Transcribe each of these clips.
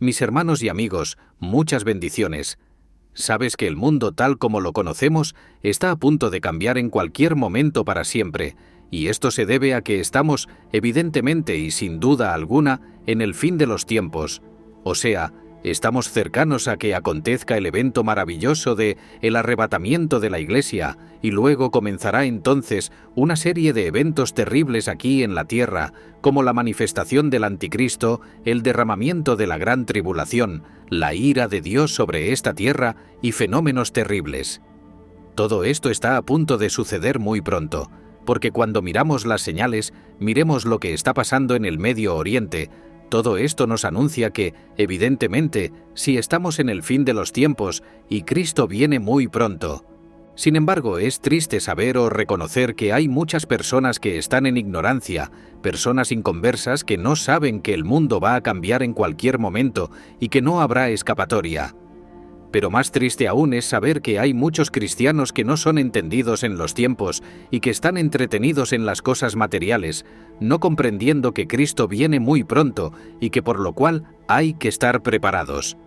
Mis hermanos y amigos, muchas bendiciones. Sabes que el mundo tal como lo conocemos está a punto de cambiar en cualquier momento para siempre, y esto se debe a que estamos, evidentemente y sin duda alguna, en el fin de los tiempos. O sea, estamos cercanos a que acontezca el evento maravilloso de el arrebatamiento de la Iglesia, y luego comenzará entonces una serie de eventos terribles aquí en la tierra, como la manifestación del Anticristo, el derramamiento de la gran tribulación, la ira de Dios sobre esta tierra y fenómenos terribles. Todo esto está a punto de suceder muy pronto, porque cuando miramos las señales, miremos lo que está pasando en el Medio Oriente. Todo esto nos anuncia que, evidentemente, si estamos en el fin de los tiempos y Cristo viene muy pronto. Sin embargo, es triste saber o reconocer que hay muchas personas que están en ignorancia, personas inconversas que no saben que el mundo va a cambiar en cualquier momento y que no habrá escapatoria. Pero más triste aún es saber que hay muchos cristianos que no son entendidos en los tiempos y que están entretenidos en las cosas materiales, no comprendiendo que Cristo viene muy pronto y que por lo cual hay que estar preparados.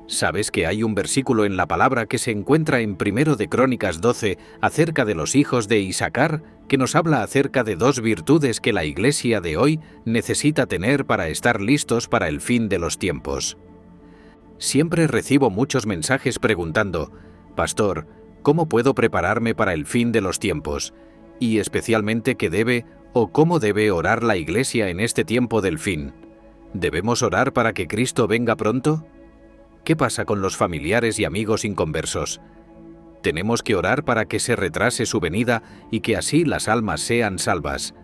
¿Sabes que hay un versículo en la palabra que se encuentra en 1 de Crónicas 12 acerca de los hijos de Isacar, que nos habla acerca de dos virtudes que la Iglesia de hoy necesita tener para estar listos para el fin de los tiempos? Siempre recibo muchos mensajes preguntando, «Pastor, ¿cómo puedo prepararme para el fin de los tiempos? Y especialmente qué debe o cómo debe orar la Iglesia en este tiempo del fin. ¿Debemos orar para que Cristo venga pronto? ¿Qué pasa con los familiares y amigos inconversos? Tenemos que orar para que se retrase su venida y que así las almas sean salvas.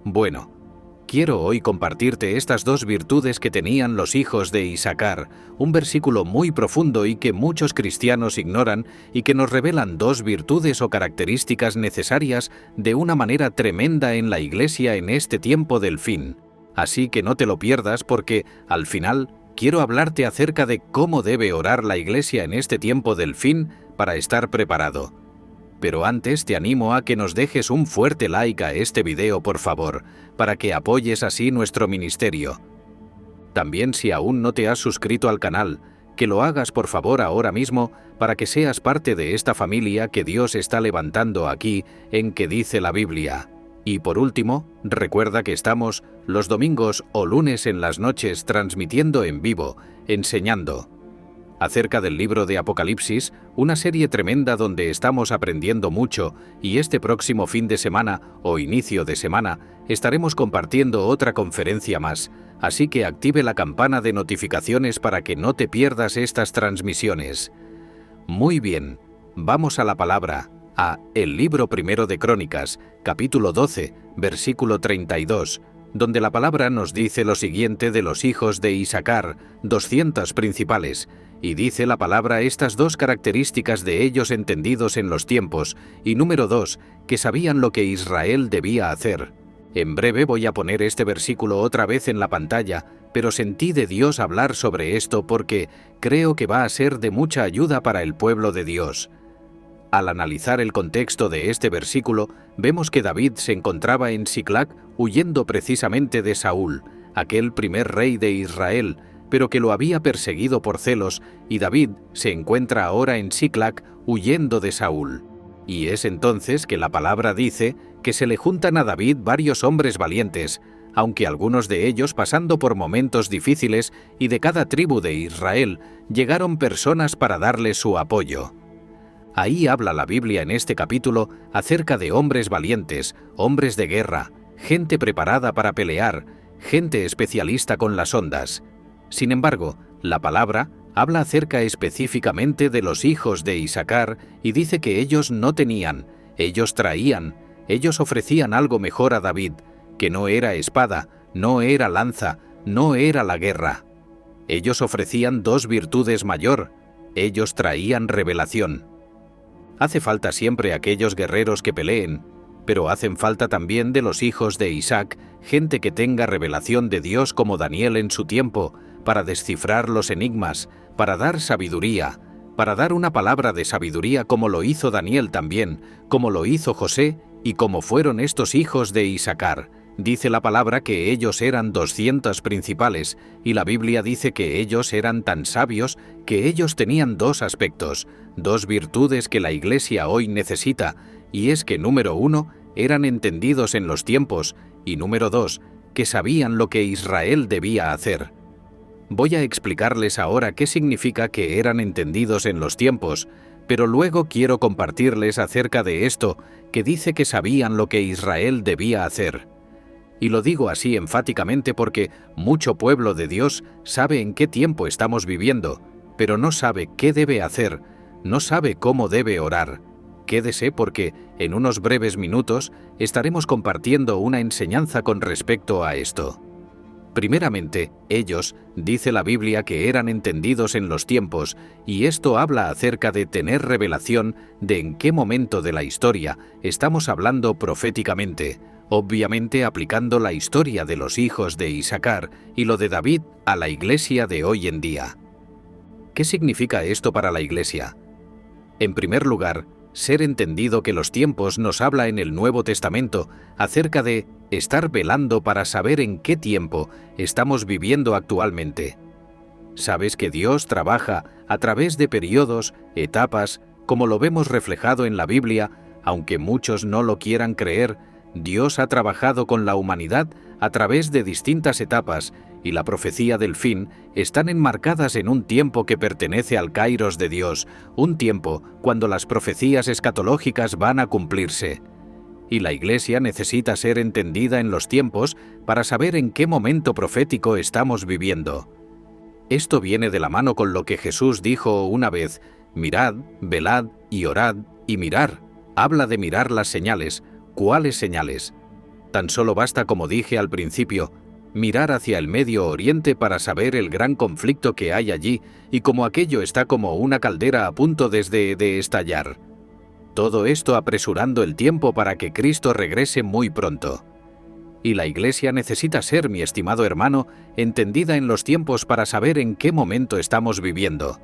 Bueno, quiero hoy compartirte estas dos virtudes que tenían los hijos de Isacar, un versículo muy profundo y que muchos cristianos ignoran y que nos revelan dos virtudes o características necesarias de una manera tremenda en la Iglesia en este tiempo del fin. Así que no te lo pierdas porque, al final, quiero hablarte acerca de cómo debe orar la Iglesia en este tiempo del fin para estar preparado. Pero antes te animo a que nos dejes un fuerte like a este video, por favor, para que apoyes así nuestro ministerio. También, si aún no te has suscrito al canal, que lo hagas por favor ahora mismo para que seas parte de esta familia que Dios está levantando aquí en que dice la Biblia. Y por último, recuerda que estamos los domingos o lunes en las noches transmitiendo en vivo, enseñando acerca del libro de Apocalipsis, una serie tremenda donde estamos aprendiendo mucho, y este próximo fin de semana o inicio de semana estaremos compartiendo otra conferencia más, así que active la campana de notificaciones para que no te pierdas estas transmisiones. Muy bien, vamos a la palabra, a el libro primero de Crónicas, capítulo 12, versículo 32, donde la palabra nos dice lo siguiente de los hijos de Isacar, 200 principales, y dice la palabra estas dos características de ellos entendidos en los tiempos, y número 2, que sabían lo que Israel debía hacer. En breve voy a poner este versículo otra vez en la pantalla, pero sentí de Dios hablar sobre esto porque creo que va a ser de mucha ayuda para el pueblo de Dios. Al analizar el contexto de este versículo, vemos que David se encontraba en Siclac huyendo precisamente de Saúl, aquel primer rey de Israel, pero que lo había perseguido por celos, y David se encuentra ahora en Siclac huyendo de Saúl. Y es entonces que la palabra dice que se le juntan a David varios hombres valientes, aunque algunos de ellos pasando por momentos difíciles, y de cada tribu de Israel llegaron personas para darle su apoyo. Ahí habla la Biblia en este capítulo acerca de hombres valientes, hombres de guerra, gente preparada para pelear, gente especialista con las ondas. Sin embargo, la palabra habla acerca específicamente de los hijos de Isacar y dice que ellos no tenían, ellos traían, ellos ofrecían algo mejor a David, que no era espada, no era lanza, no era la guerra. Ellos ofrecían dos virtudes mayor, ellos traían revelación. Hace falta siempre aquellos guerreros que peleen, pero hacen falta también de los hijos de Isaac, gente que tenga revelación de Dios como Daniel en su tiempo, para descifrar los enigmas, para dar sabiduría, para dar una palabra de sabiduría como lo hizo Daniel también, como lo hizo José y como fueron estos hijos de Isacar, Dice la palabra que ellos eran 200 principales, y la Biblia dice que ellos eran tan sabios que ellos tenían dos aspectos, dos virtudes que la Iglesia hoy necesita, y es que número 1, eran entendidos en los tiempos, y número 2, que sabían lo que Israel debía hacer. Voy a explicarles ahora qué significa que eran entendidos en los tiempos, pero luego quiero compartirles acerca de esto, que dice que sabían lo que Israel debía hacer. Y lo digo así enfáticamente porque mucho pueblo de Dios sabe en qué tiempo estamos viviendo, pero no sabe qué debe hacer, no sabe cómo debe orar. Quédese porque en unos breves minutos estaremos compartiendo una enseñanza con respecto a esto. Primeramente, ellos, dice la Biblia, que eran entendidos en los tiempos, y esto habla acerca de tener revelación de en qué momento de la historia estamos hablando proféticamente, obviamente aplicando la historia de los hijos de Isacar y lo de David a la iglesia de hoy en día. ¿Qué significa esto para la iglesia? En primer lugar, ser entendido que los tiempos nos habla en el Nuevo Testamento acerca de estar velando para saber en qué tiempo estamos viviendo actualmente. Sabes que Dios trabaja a través de periodos, etapas, como lo vemos reflejado en la Biblia, aunque muchos no lo quieran creer. Dios ha trabajado con la humanidad a través de distintas etapas, y la profecía del fin están enmarcadas en un tiempo que pertenece al Kairos de Dios, un tiempo cuando las profecías escatológicas van a cumplirse. Y la Iglesia necesita ser entendida en los tiempos para saber en qué momento profético estamos viviendo. Esto viene de la mano con lo que Jesús dijo una vez: mirad, velad y orad y mirar. Habla de mirar las señales. ¿Cuáles señales? Tan solo basta, como dije al principio, mirar hacia el Medio Oriente para saber el gran conflicto que hay allí y cómo aquello está como una caldera a punto de estallar. Todo esto apresurando el tiempo para que Cristo regrese muy pronto. Y la Iglesia necesita ser, mi estimado hermano, entendida en los tiempos para saber en qué momento estamos viviendo.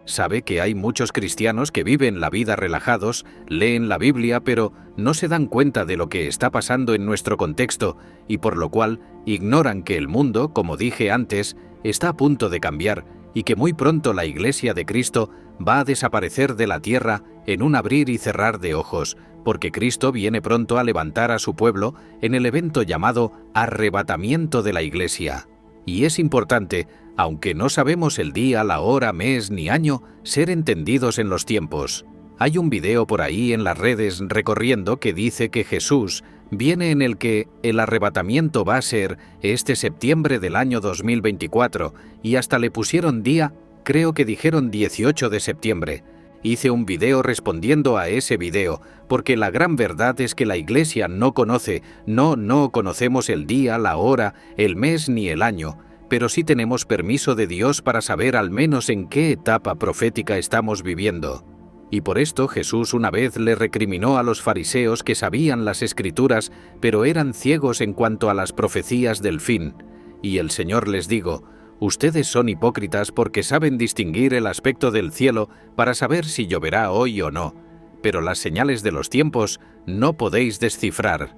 Sabe que hay muchos cristianos que viven la vida relajados, leen la Biblia, pero no se dan cuenta de lo que está pasando en nuestro contexto y por lo cual ignoran que el mundo, como dije antes, está a punto de cambiar y que muy pronto la Iglesia de Cristo va a desaparecer de la tierra en un abrir y cerrar de ojos, porque Cristo viene pronto a levantar a su pueblo en el evento llamado arrebatamiento de la Iglesia. Y es importante, aunque no sabemos el día, la hora, mes ni año, ser entendidos en los tiempos. Hay un video por ahí en las redes recorriendo que dice que Jesús viene en el que el arrebatamiento va a ser este septiembre del año 2024 y hasta le pusieron día, creo que dijeron 18 de septiembre. Hice un video respondiendo a ese video, porque la gran verdad es que la Iglesia no conocemos el día, la hora, el mes ni el año, pero sí tenemos permiso de Dios para saber al menos en qué etapa profética estamos viviendo. Y por esto Jesús una vez le recriminó a los fariseos que sabían las Escrituras, pero eran ciegos en cuanto a las profecías del fin. Y el Señor les dijo: ustedes son hipócritas porque saben distinguir el aspecto del cielo para saber si lloverá hoy o no, pero las señales de los tiempos no podéis descifrar.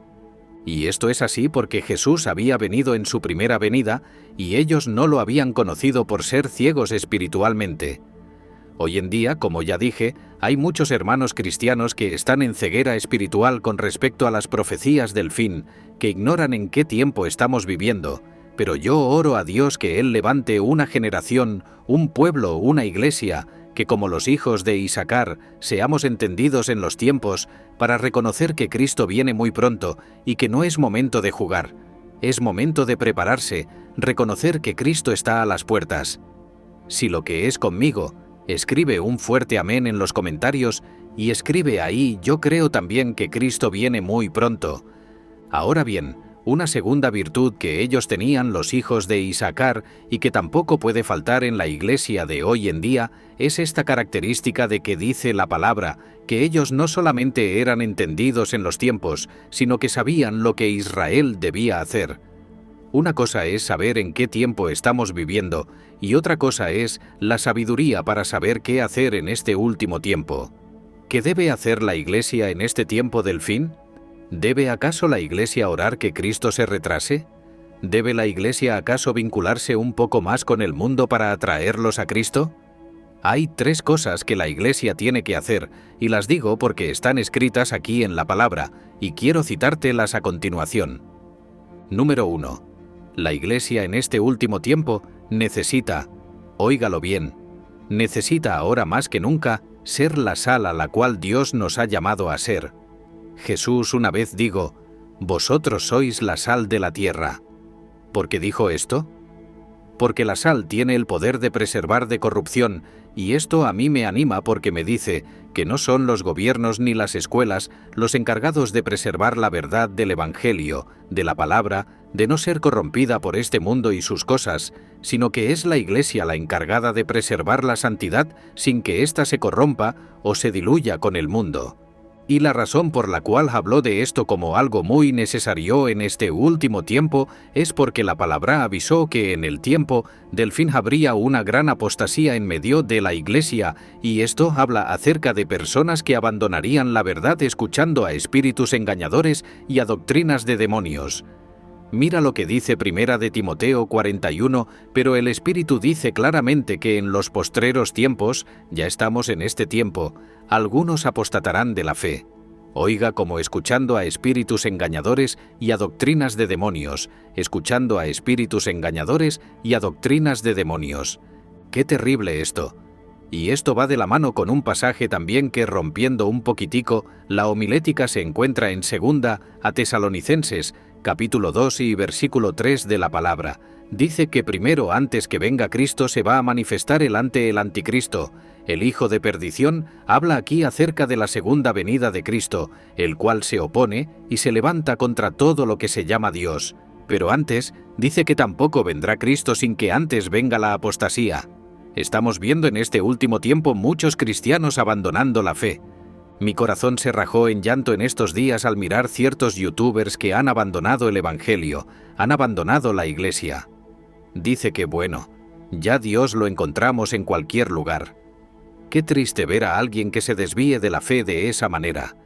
Y esto es así porque Jesús había venido en su primera venida y ellos no lo habían conocido por ser ciegos espiritualmente. Hoy en día, como ya dije, hay muchos hermanos cristianos que están en ceguera espiritual con respecto a las profecías del fin, que ignoran en qué tiempo estamos viviendo. Pero yo oro a Dios que Él levante una generación, un pueblo, una iglesia, que como los hijos de Isacar seamos entendidos en los tiempos para reconocer que Cristo viene muy pronto y que no es momento de jugar, es momento de prepararse, reconocer que Cristo está a las puertas. Si lo que es conmigo, escribe un fuerte amén en los comentarios y escribe ahí: yo creo también que Cristo viene muy pronto. Ahora bien, una segunda virtud que ellos tenían, los hijos de Isacar, y que tampoco puede faltar en la iglesia de hoy en día, es esta característica de que dice la palabra, que ellos no solamente eran entendidos en los tiempos, sino que sabían lo que Israel debía hacer. Una cosa es saber en qué tiempo estamos viviendo, y otra cosa es la sabiduría para saber qué hacer en este último tiempo. ¿Qué debe hacer la iglesia en este tiempo del fin? ¿Debe acaso la Iglesia orar que Cristo se retrase? ¿Debe la Iglesia acaso vincularse un poco más con el mundo para atraerlos a Cristo? Hay 3 cosas que la Iglesia tiene que hacer, y las digo porque están escritas aquí en la palabra, y quiero citártelas a continuación. Número 1. La Iglesia en este último tiempo necesita, óigalo bien, necesita ahora más que nunca ser la sal a la cual Dios nos ha llamado a ser. Jesús una vez dijo, «Vosotros sois la sal de la tierra». ¿Por qué dijo esto? Porque la sal tiene el poder de preservar de corrupción, y esto a mí me anima porque me dice que no son los gobiernos ni las escuelas los encargados de preservar la verdad del Evangelio, de la palabra, de no ser corrompida por este mundo y sus cosas, sino que es la Iglesia la encargada de preservar la santidad sin que ésta se corrompa o se diluya con el mundo. Y la razón por la cual habló de esto como algo muy necesario en este último tiempo es porque la palabra avisó que en el tiempo del fin habría una gran apostasía en medio de la Iglesia, y esto habla acerca de personas que abandonarían la verdad escuchando a espíritus engañadores y a doctrinas de demonios. Mira lo que dice Primera de Timoteo 41, pero el Espíritu dice claramente que en los postreros tiempos, ya estamos en este tiempo, algunos apostatarán de la fe. Oiga, como escuchando a espíritus engañadores y a doctrinas de demonios, escuchando a espíritus engañadores y a doctrinas de demonios. ¡Qué terrible esto! Y esto va de la mano con un pasaje también que, rompiendo un poquitico, la homilética se encuentra en 2 a Tesalonicenses, capítulo 2 y versículo 3 de la palabra. Dice que primero, antes que venga Cristo, se va a manifestar el anticristo. El hijo de perdición habla aquí acerca de la segunda venida de Cristo, el cual se opone y se levanta contra todo lo que se llama Dios. Pero antes, dice que tampoco vendrá Cristo sin que antes venga la apostasía. Estamos viendo en este último tiempo muchos cristianos abandonando la fe. Mi corazón se rajó en llanto en estos días al mirar ciertos youtubers que han abandonado el Evangelio, han abandonado la Iglesia. Dice que bueno, ya Dios lo encontramos en cualquier lugar. Qué triste ver a alguien que se desvíe de la fe de esa manera.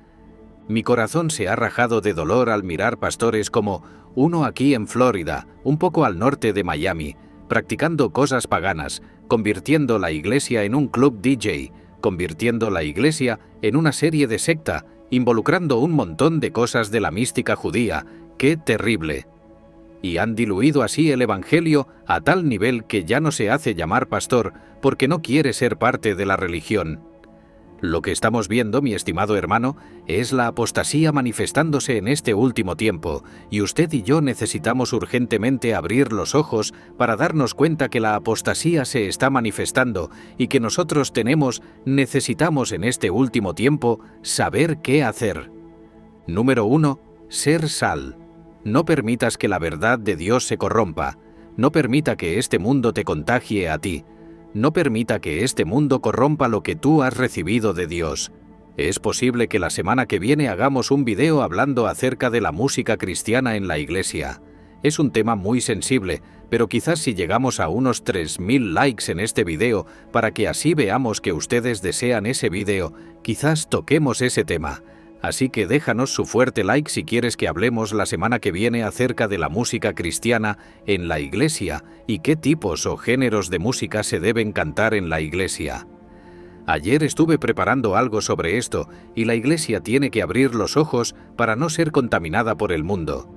Mi corazón se ha rajado de dolor al mirar pastores como uno aquí en Florida, un poco al norte de Miami, practicando cosas paganas, convirtiendo la iglesia en un club DJ, convirtiendo la iglesia en una serie de secta, involucrando un montón de cosas de la mística judía. ¡Qué terrible! Y han diluido así el Evangelio a tal nivel que ya no se hace llamar pastor porque no quiere ser parte de la religión. Lo que estamos viendo, mi estimado hermano, es la apostasía manifestándose en este último tiempo, y usted y yo necesitamos urgentemente abrir los ojos para darnos cuenta que la apostasía se está manifestando y que nosotros necesitamos en este último tiempo saber qué hacer. Número 1. Ser sal. No permitas que la verdad de Dios se corrompa. No permita que este mundo te contagie a ti. No permita que este mundo corrompa lo que tú has recibido de Dios. Es posible que la semana que viene hagamos un video hablando acerca de la música cristiana en la iglesia. Es un tema muy sensible, pero quizás si llegamos a unos 3000 likes en este video, para que así veamos que ustedes desean ese video, quizás toquemos ese tema. Así que déjanos su fuerte like si quieres que hablemos la semana que viene acerca de la música cristiana en la iglesia y qué tipos o géneros de música se deben cantar en la iglesia. Ayer estuve preparando algo sobre esto y la iglesia tiene que abrir los ojos para no ser contaminada por el mundo.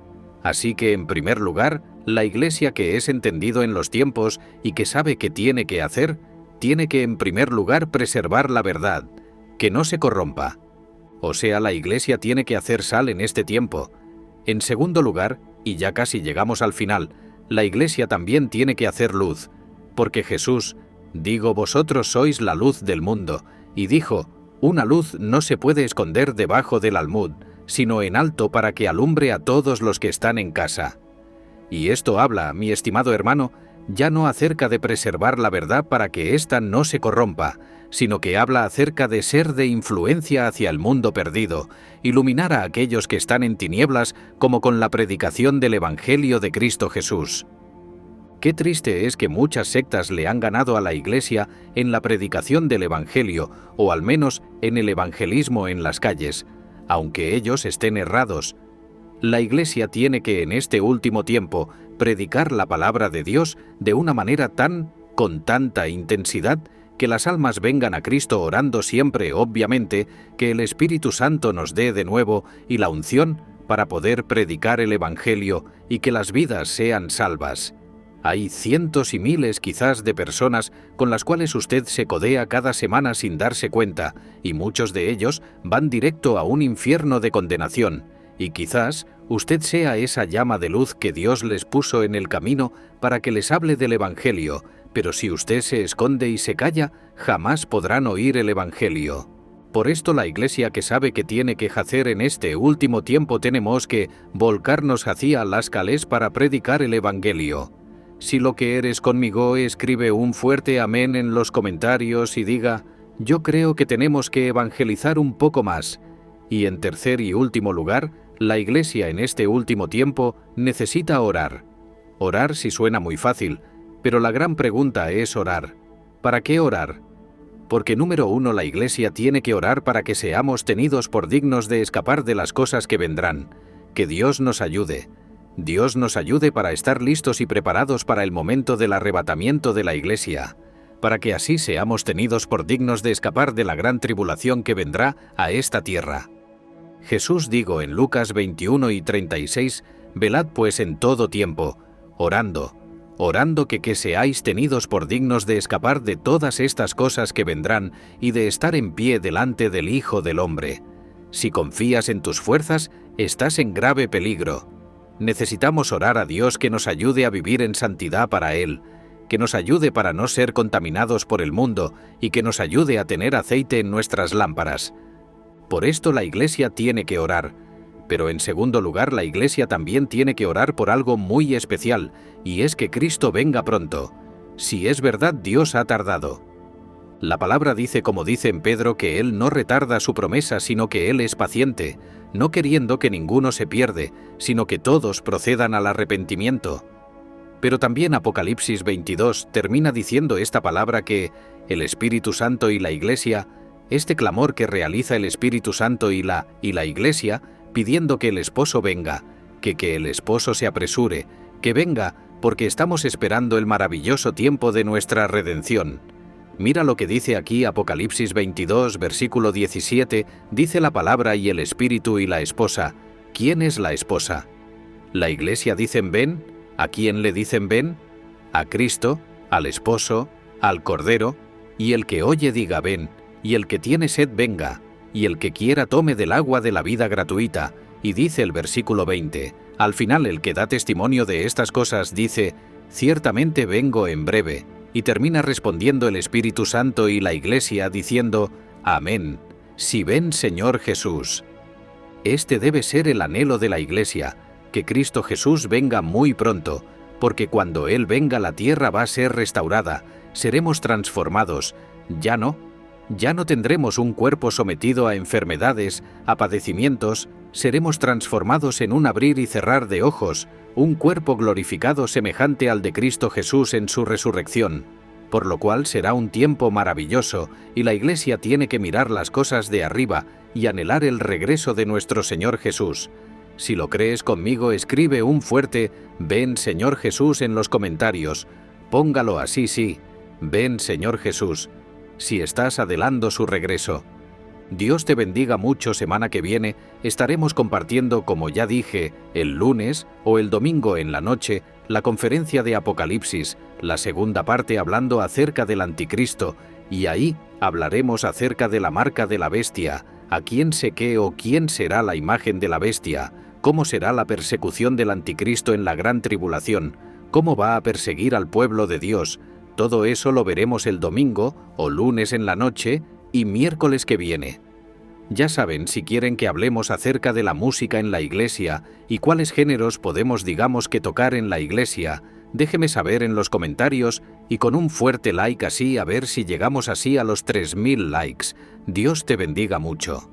Así que, en primer lugar, la iglesia que es entendido en los tiempos y que sabe qué tiene que hacer, tiene que en primer lugar preservar la verdad, que no se corrompa. O sea, la iglesia tiene que hacer sal en este tiempo. En segundo lugar, y ya casi llegamos al final, la iglesia también tiene que hacer luz, porque Jesús, digo, vosotros sois la luz del mundo, y dijo, una luz no se puede esconder debajo del almud, sino en alto para que alumbre a todos los que están en casa. Y esto habla, mi estimado hermano, ya no acerca de preservar la verdad para que ésta no se corrompa, sino que habla acerca de ser de influencia hacia el mundo perdido, iluminar a aquellos que están en tinieblas como con la predicación del Evangelio de Cristo Jesús. Qué triste es que muchas sectas le han ganado a la Iglesia en la predicación del Evangelio, o al menos en el evangelismo en las calles. aunque ellos estén errados. La Iglesia tiene que en este último tiempo predicar la palabra de Dios de una manera con tanta intensidad, que las almas vengan a Cristo orando siempre, obviamente, que el Espíritu Santo nos dé de nuevo y la unción para poder predicar el Evangelio y que las vidas sean salvas. Hay cientos y miles quizás de personas con las cuales usted se codea cada semana sin darse cuenta, y muchos de ellos van directo a un infierno de condenación, y quizás usted sea esa llama de luz que Dios les puso en el camino para que les hable del Evangelio, pero si usted se esconde y se calla, jamás podrán oír el Evangelio. Por esto la Iglesia, que sabe que tiene que hacer en este último tiempo, tenemos que volcarnos hacia las calles para predicar el Evangelio. Si lo que eres conmigo, escribe un fuerte amén en los comentarios y diga: yo creo que tenemos que evangelizar un poco más. Y en tercer y último lugar, la Iglesia en este último tiempo necesita orar. Orar sí suena muy fácil, pero la gran pregunta es orar. ¿Para qué orar? Porque número uno, la Iglesia tiene que orar para que seamos tenidos por dignos de escapar de las cosas que vendrán. Que Dios nos ayude. Dios nos ayude para estar listos y preparados para el momento del arrebatamiento de la Iglesia, para que así seamos tenidos por dignos de escapar de la gran tribulación que vendrá a esta tierra. Jesús dijo en Lucas 21 y 36, velad pues en todo tiempo, orando que seáis tenidos por dignos de escapar de todas estas cosas que vendrán y de estar en pie delante del Hijo del Hombre. Si confías en tus fuerzas, estás en grave peligro. Necesitamos orar a Dios que nos ayude a vivir en santidad para Él, que nos ayude para no ser contaminados por el mundo y que nos ayude a tener aceite en nuestras lámparas. Por esto la Iglesia tiene que orar, pero en segundo lugar la Iglesia también tiene que orar por algo muy especial, y es que Cristo venga pronto. Si es verdad, Dios ha tardado. La palabra dice, como dice en Pedro, que Él no retarda su promesa, sino que Él es paciente, no queriendo que ninguno se pierde, sino que todos procedan al arrepentimiento. Pero también Apocalipsis 22 termina diciendo esta palabra, que el Espíritu Santo y la Iglesia, este clamor que realiza el Espíritu Santo y la Iglesia, pidiendo que el esposo venga, que el esposo se apresure, que venga, porque estamos esperando el maravilloso tiempo de nuestra redención. Mira lo que dice aquí Apocalipsis 22, versículo 17, dice la palabra: y el Espíritu y la esposa. ¿Quién es la esposa? La Iglesia dicen ven. ¿A quién le dicen ven? A Cristo, al esposo, al Cordero, y el que oye diga ven, y el que tiene sed venga, y el que quiera tome del agua de la vida gratuita. Y dice el versículo 20, al final el que da testimonio de estas cosas dice: ciertamente vengo en breve. Y termina respondiendo el Espíritu Santo y la Iglesia diciendo: amén, si ven Señor Jesús. Este debe ser el anhelo de la Iglesia, que Cristo Jesús venga muy pronto, porque cuando Él venga la tierra va a ser restaurada, seremos transformados. Ya no tendremos un cuerpo sometido a enfermedades, a padecimientos, seremos transformados en un abrir y cerrar de ojos, un cuerpo glorificado semejante al de Cristo Jesús en su resurrección, por lo cual será un tiempo maravilloso, y la Iglesia tiene que mirar las cosas de arriba y anhelar el regreso de nuestro Señor Jesús. Si lo crees conmigo, escribe un fuerte ven Señor Jesús en los comentarios. Póngalo así, sí, ven Señor Jesús, si estás adelantando su regreso. Dios te bendiga mucho. Semana que viene estaremos compartiendo, como ya dije, el lunes o el domingo en la noche, la conferencia de Apocalipsis, la segunda parte hablando acerca del Anticristo, y ahí hablaremos acerca de la marca de la bestia, a quién sé qué o quién será la imagen de la bestia, cómo será la persecución del Anticristo en la gran tribulación, cómo va a perseguir al pueblo de Dios. Todo eso lo veremos el domingo o lunes en la noche y miércoles que viene. Ya saben, si quieren que hablemos acerca de la música en la iglesia y cuáles géneros podemos, digamos, que tocar en la iglesia, déjeme saber en los comentarios y con un fuerte like, así a ver si llegamos así a los 3000 likes. Dios te bendiga mucho.